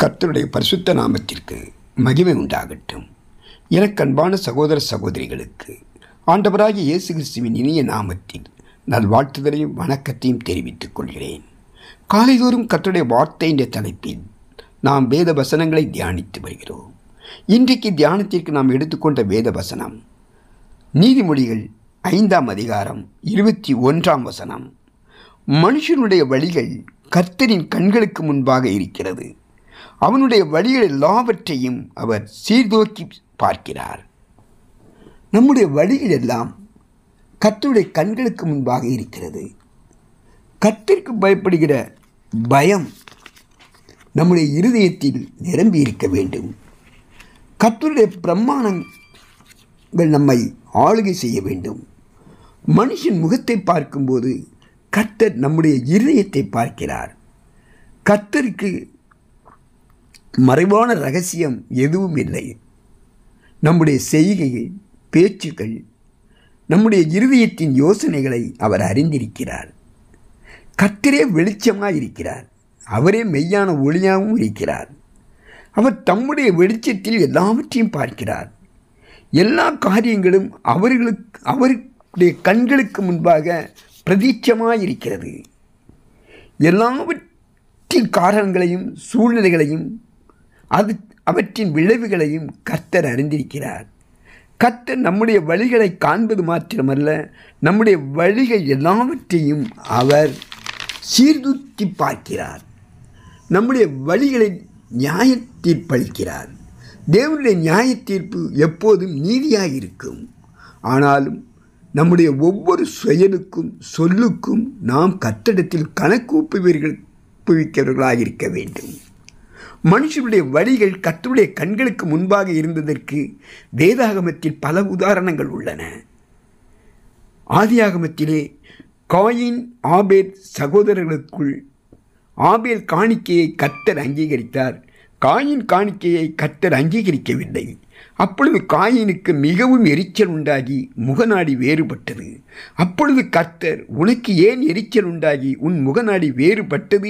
கர்த்தருடைய பரிசுத்த நாமத்திற்கு மகிமை உண்டாகட்டும். எனக்கன்பான சகோதர சகோதரிகளுக்கு ஆண்டவராகிய இயேசு கிறிஸ்துவின் இனிய நாமத்தில் நல்வாழ்த்துதலையும் வணக்கத்தையும் தெரிவித்துக் கொள்கிறேன். காலைதோறும் கர்த்தருடைய வார்த்தை என்ற தலைப்பில் நாம் வேத வசனங்களை தியானித்து வருகிறோம். இன்றைக்கு தியானத்திற்கு நாம் எடுத்துக்கொண்ட வேத வசனம் நீதிமொழிகள் 5ஆம் அதிகாரம் 21ஆம் வசனம். மனுஷனுடைய வழிகள் கர்த்தரின் கண்களுக்கு முன்பாக இருக்கிறது, அவனுடைய வழிகள் எல்லாவற்றையும் அவர் சீர்தூக்கி பார்க்கிறார். நம்முடைய வழிகள் எல்லாம் கர்த்தருடைய கண்களுக்கு முன்பாக இருக்கிறது. கர்த்தருக்கு பயப்படுகிற பயம் நம்முடைய இருதயத்தில் நிரம்பி இருக்க வேண்டும். கர்த்தருடைய பிரமாணங்கள் நம்மை ஆளுகை செய்ய வேண்டும். மனுஷன் முகத்தை பார்க்கும்போது கர்த்தர் நம்முடைய இருதயத்தை பார்க்கிறார். கர்த்தருக்கு மறைவான ரகசியம் எதுவும் இல்லை. நம்முடைய செய்கைகள், பேச்சுக்கள், நம்முடைய இருதயத்தின் யோசனைகளை அவர் அறிந்திருக்கிறார். கர்த்தரே வெளிச்சமாக இருக்கிறார், அவரே மெய்யான ஒளியாகவும் இருக்கிறார். அவர் தம்முடைய வெளிச்சத்தில் எல்லாவற்றையும் பார்க்கிறார். எல்லா காரியங்களும் அவருடைய கண்களுக்கு முன்பாக பிரதீட்சமாக இருக்கிறது. எல்லாவற்றின் காரணங்களையும் சூழ்நிலைகளையும் அவற்றின் விளைவுகளையும் கர்த்தர் அறிந்திருக்கிறார். கர்த்தர் நம்முடைய வழிகளை காண்பது மாத்திரமல்ல, நம்முடைய வழிகள் எல்லாவற்றையும் அவர் சீர்தூக்கி பார்க்கிறார். நம்முடைய வழிகளை நியாய தீர்ப்பளிக்கிறார். தேவனுடைய நியாய தீர்ப்பு எப்போதும் நீதியாக இருக்கும். ஆனாலும் நம்முடைய ஒவ்வொரு செயலுக்கும் சொல்லுக்கும் நாம் கர்த்தரிடத்தில் கணக்கு ஒப்புவிக்கிறவர்களாக இருக்க வேண்டும். மனுஷனுடைய வழிகள் கர்த்தருடைய கண்களுக்கு முன்பாக இருந்ததற்கு வேதாகமத்தில் பல உதாரணங்கள் உள்ளன. ஆதியாகமத்திலே காயின் ஆபேல் சகோதரர்களுக்குள் ஆபேல் காணிக்கையை கர்த்தர் அங்கீகரித்தார், காயின் காணிக்கையை கர்த்தர் அங்கீகரிக்கவில்லை. அப்பொழுது காயினுக்கு மிகவும் எரிச்சல் உண்டாகி முகநாடி வேறுபட்டது. அப்பொழுது கர்த்தர், உனக்கு ஏன் எரிச்சல் உண்டாகி உன் முகநாடி வேறுபட்டது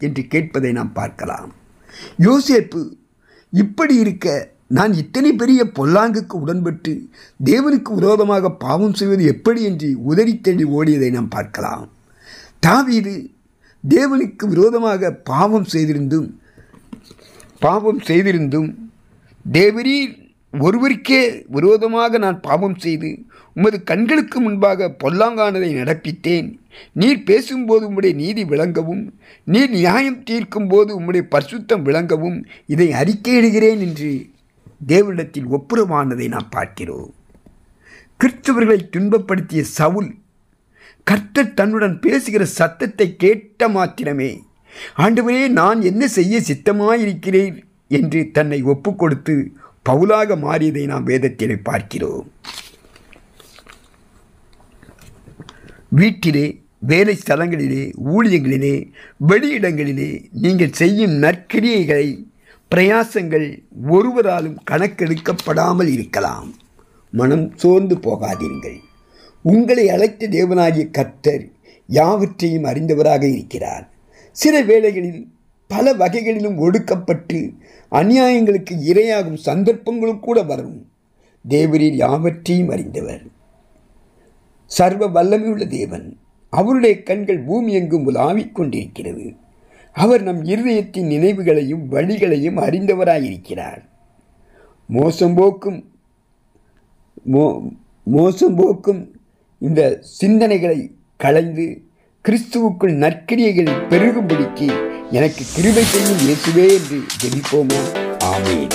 என்று கேட்பதை நாம் பார்க்கலாம். யோசேப்பு இப்படி இருக்க நான் இத்தனை பெரிய பொல்லாங்குக்கு உடன்பட்டு தேவனுக்கு விரோதமாக பாவம் செய்வது எப்படி என்று உதறித்தள்ளி ஓடியதை நாம் பார்க்கலாம். தாவீது தேவனுக்கு விரோதமாக பாவம் செய்திருந்தும் தேவரீர் ஒருவருக்கே விரோதமாக நான் பாவம் செய்து உமது கண்களுக்கு முன்பாக பொல்லாங்கானதை நடப்பித்தேன். நீர் பேசும்போது உம்முடைய நீதி விளங்கவும், நீர் நியாயம் தீர்க்கும் போது உம்முடைய பரிசுத்தம் விளங்கவும் இதை அறிக்கையிடுகிறேன் என்று தேவனிடத்தில் ஒப்புரவானதை நாம் பார்க்கிறோம். கிறிஸ்தவர்களை துன்பப்படுத்திய சவுல் கர்த்தர் தன்னுடன் பேசுகிற சத்தத்தை கேட்ட மாத்திரமே, ஆண்டவரே நான் என்ன செய்ய சித்தமாயிருக்கிறேன் என்று தன்னை ஒப்பு கொடுத்து பவுலாக மாறியதை நாம் வேதத்திலே பார்க்கிறோம். வீட்டிலே, வேலை ஸ்தலங்களிலே, ஊழியங்களிலே, வெளியிடங்களிலே நீங்கள் செய்யும் நற்கிரியைகளை, பிரயாசங்கள் ஒருவராலும் கணக்கெடுக்கப்படாமல் இருக்கலாம். மனம் சோர்ந்து போகாதீர்கள். உங்களை அழைத்த தேவனாகிய கர்த்தர் யாவற்றையும் அறிந்தவராக இருக்கிறார். சில வேளைகளில் பல வகைகளிலும் ஒடுக்கப்பட்டு அநியாயங்களுக்கு இரையாகும் சந்தர்ப்பங்களும் கூட வரும். தேவரீர் யாவற்றையும் அறிந்தவர், சர்வ வல்லமையுள்ள தேவன். அவருடைய கண்கள் பூமி எங்கும் உலாவிக் கொண்டிருக்கிறது. அவர் நம் இருதயத்தின் நினைவுகளையும் வழிகளையும் அறிந்தவராயிருக்கிறார். மோசம் போக்கும் இந்த சிந்தனைகளை களைந்து கிறிஸ்துவுக்குள் நற்கிரியைகள் பெருகும்படிக்கு எனக்கு கிருபை செய்யும் இயேசுவே என்று ஜெபிப்போமா. ஆமென்.